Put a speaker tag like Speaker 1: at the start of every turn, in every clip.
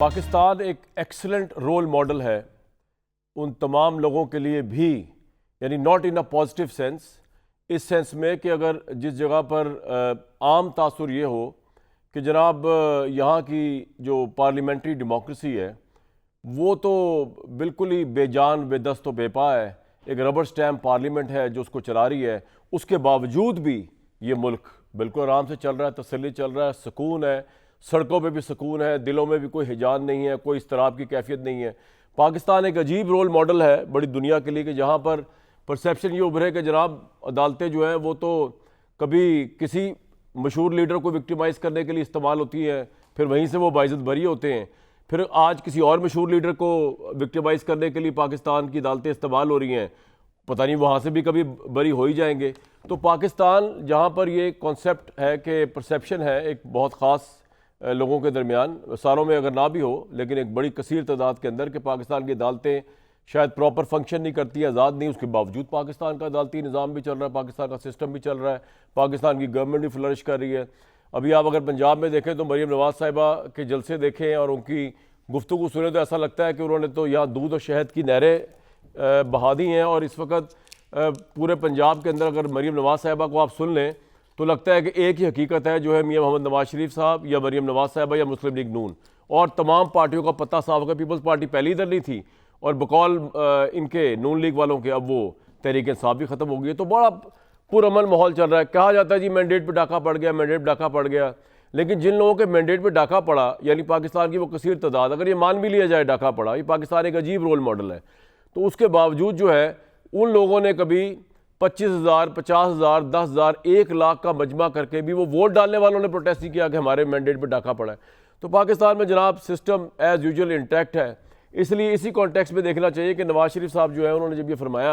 Speaker 1: पाकिस्तान एक excellent role model है उन तमाम लोगों के लिए भी, यानी not in a positive sense, इस सेंस में कि अगर जिस जगह पर आम तासुर ये हो कि जनाब यहाँ की जो पार्लियामेंट्री डेमोक्रेसी है वो तो बिल्कुल ही बेजान बेदस्त व बेपा है, एक रबर स्टैम्प पार्लियामेंट है जो उसको चला रही है। उसके बावजूद भी ये मुल्क बिल्कुल आराम से चल रहा है, तसल्ली चल रहा है, सुकून है, सड़कों पे भी सुकून है, दिलों में भी कोई हिजान नहीं है, कोई इस्तराब की कैफियत नहीं है। पाकिस्तान एक अजीब रोल मॉडल है बड़ी दुनिया के लिए कि जहाँ पर परसेप्शन ये उभरे कि जनाब अदालतें जो हैं वो तो कभी किसी मशहूर लीडर को विक्टिमाइज़ करने के लिए इस्तेमाल होती हैं, फिर वहीं से वो बाइज़्ज़त बरी होते हैं, फिर आज किसी और मशहूर लीडर को विक्टिमाइज़ करने के लिए पाकिस्तान की अदालतें इस्तेमाल हो रही हैं, पता नहीं वहाँ से भी कभी बरी हो ही जाएंगे। तो पाकिस्तान जहाँ पर ये कॉन्सेप्ट है कि परसेप्शन है एक बहुत ख़ास लोगों के दरमियान, सारों में अगर ना भी हो लेकिन एक बड़ी कसीर तादाद के अंदर, कि पाकिस्तान की अदालतें शायद प्रॉपर फंक्शन नहीं करती, आज़ाद नहीं, उसके बावजूद पाकिस्तान का अदालती निज़ाम भी चल रहा है, पाकिस्तान का सिस्टम भी चल रहा है, पाकिस्तान की गवर्नमेंट भी फ्लरिश कर रही है। अभी आप अगर पंजाब में देखें तो मरीम नवाज़ साहिबा के जलसे देखें और उनकी गुफ्तगू सुने तो ऐसा लगता है कि उन्होंने तो यहाँ दूध और शहद की नहरें बहा दी हैं। और इस वक्त पूरे पंजाब के अंदर अगर मरीम नवाज़ साहिबा को आप सुन लें तो लगता है कि एक ही हकीकत है जो है मियाँ मोहम्मद नवाज शरीफ साहब या मरीम नवाज़ साहिबा या मुस्लिम लीग नून, और तमाम पार्टियों का पत्ता साफ होगा। पीपल्स पार्टी पहले इधर नहीं थी और बकौल इनके नून लीग वालों के अब वो तहरीक इंसाफ भी ख़त्म हो गई है। तो बड़ा पुरअमन माहौल चल रहा है। कहा जाता है जी मैंडेट पे डाका पड़ गया, मैंडेट पे डाका पड़ गया, लेकिन जिन लोगों के मैंडेट पे डाका पड़ा यानी पाकिस्तान की वो कसीर तादाद, अगर ये मान भी लिया जाए डाका पड़ा, ये पाकिस्तान एक अजीब रोल मॉडल है, तो उसके बावजूद जो है उन लोगों ने कभी 25,000, 50,000, 10,000, 1 लाख का मजमा करके भी वो वोट डालने वालों ने प्रोटेस्ट नहीं किया कि हमारे मैंडेट पे डाका पड़ा है। तो पाकिस्तान में जनाब सिस्टम एज़ यूजुअल इंटैक्ट है। इसलिए इसी कॉन्टेक्स्ट में देखना चाहिए कि नवाज शरीफ साहब जो है उन्होंने जब ये फरमाया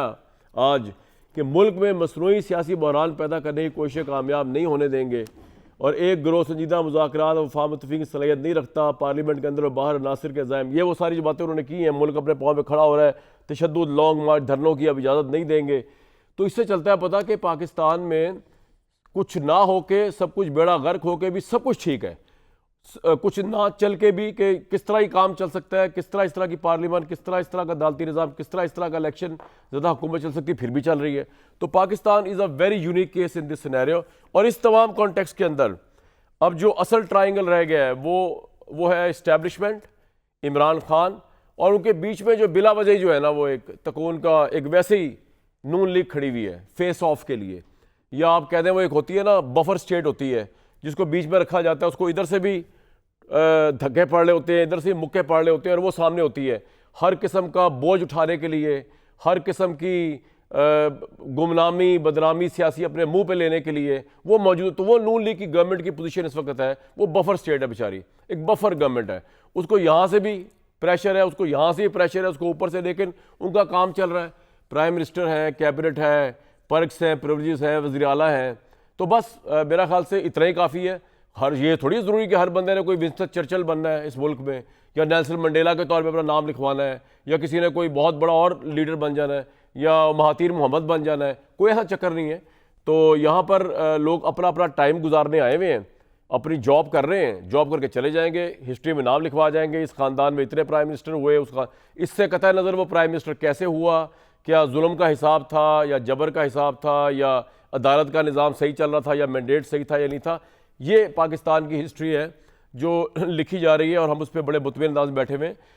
Speaker 1: आज कि मुल्क में मसनूई सियासी बहरान पैदा करने की कोशिशें कामयाब नहीं होने देंगे और एक गिरोह संजीदा मुज़ाकरात और वफा मुत्तफ़ीक़ की सलाहियत नहीं रखता, पार्लियामेंट के अंदर और बाहर नासिर के ज़ायम, ये वो सारी जो बातें उन्होंने की हैं, मुल्क अपने पाँव में खड़ा हो रहा है, तशद्दुद, लॉन्ग मार्च, धरनों की अब इजाज़त नहीं देंगे। तो इससे चलता है पता कि पाकिस्तान में कुछ ना होके सब कुछ बेड़ा गर्क होके भी सब कुछ ठीक है, कुछ ना चल के भी कि किस तरह ही काम चल सकता है, किस तरह इस तरह की पार्लियामेंट, किस तरह इस तरह का अदालती निज़ाम, किस तरह इस तरह का इलेक्शन ज़्यादा हुकूमत चल सकती है, फिर भी चल रही है। तो Pakistan is a very unique case in this scenario. और इस तमाम कॉन्टेक्स्ट के अंदर अब जो असल ट्राइंगल रह गया है वो है इस्टेब्लिशमेंट, इमरान खान, और उनके बीच में जो बिला वजह जो है ना वो एक तकून का एक वैसे ही नून लीग खड़ी हुई है फेस ऑफ के लिए, या आप कह दें वो एक होती है ना बफर स्टेट होती है जिसको बीच में रखा जाता है, उसको इधर से भी धक्के पड़ रहे होते हैं, इधर से मुक्के पड़ रहे होते हैं, और वो सामने होती है हर किस्म का बोझ उठाने के लिए, हर किस्म की गुमनामी बदनामी सियासी अपने मुंह पे लेने के लिए वो मौजूद। तो वो नून लीग की गवर्नमेंट की पोजीशन इस वक्त है, वो बफर स्टेट है बेचारी, एक बफर गवर्नमेंट है, उसको यहाँ से भी प्रेशर है, उसको यहाँ से भी प्रेशर है, उसको ऊपर से, लेकिन उनका काम चल रहा है। प्राइम मिनिस्टर है, कैबिनेट है, पर्क्स हैं, प्रिविलेजेस हैं, वज़ीर आला हैं, तो बस मेरा ख्याल से इतना ही काफ़ी है। हर ये थोड़ी ज़रूरी कि हर बंदे ने कोई विंस्टन चर्चिल बनना है इस मुल्क में, या नेल्सन मंडेला के तौर पे अपना नाम लिखवाना है, या किसी ने कोई बहुत बड़ा और लीडर बन जाना है, या महातीर मोहम्मद बन जाना है, कोई ऐसा चक्कर नहीं है। तो यहाँ पर लोग अपना अपना टाइम गुजारने आए हुए हैं, अपनी जॉब कर रहे हैं, जॉब करके चले जाएंगे, हिस्ट्री में नाम लिखवा जाएंगे, इस ख़ानदान में इतने प्राइम मिनिस्टर हुए, उसका इससे कतई नज़र वो प्राइम मिनिस्टर कैसे हुआ, क्या जुल्म का हिसाब था या जबर का हिसाब था, या अदालत का निज़ाम सही चल रहा था, या मैंडेट सही था या नहीं था, ये पाकिस्तान की हिस्ट्री है जो लिखी जा रही है और हम उस पर बड़े मुतमईन अंदाज में बैठे हुए हैं।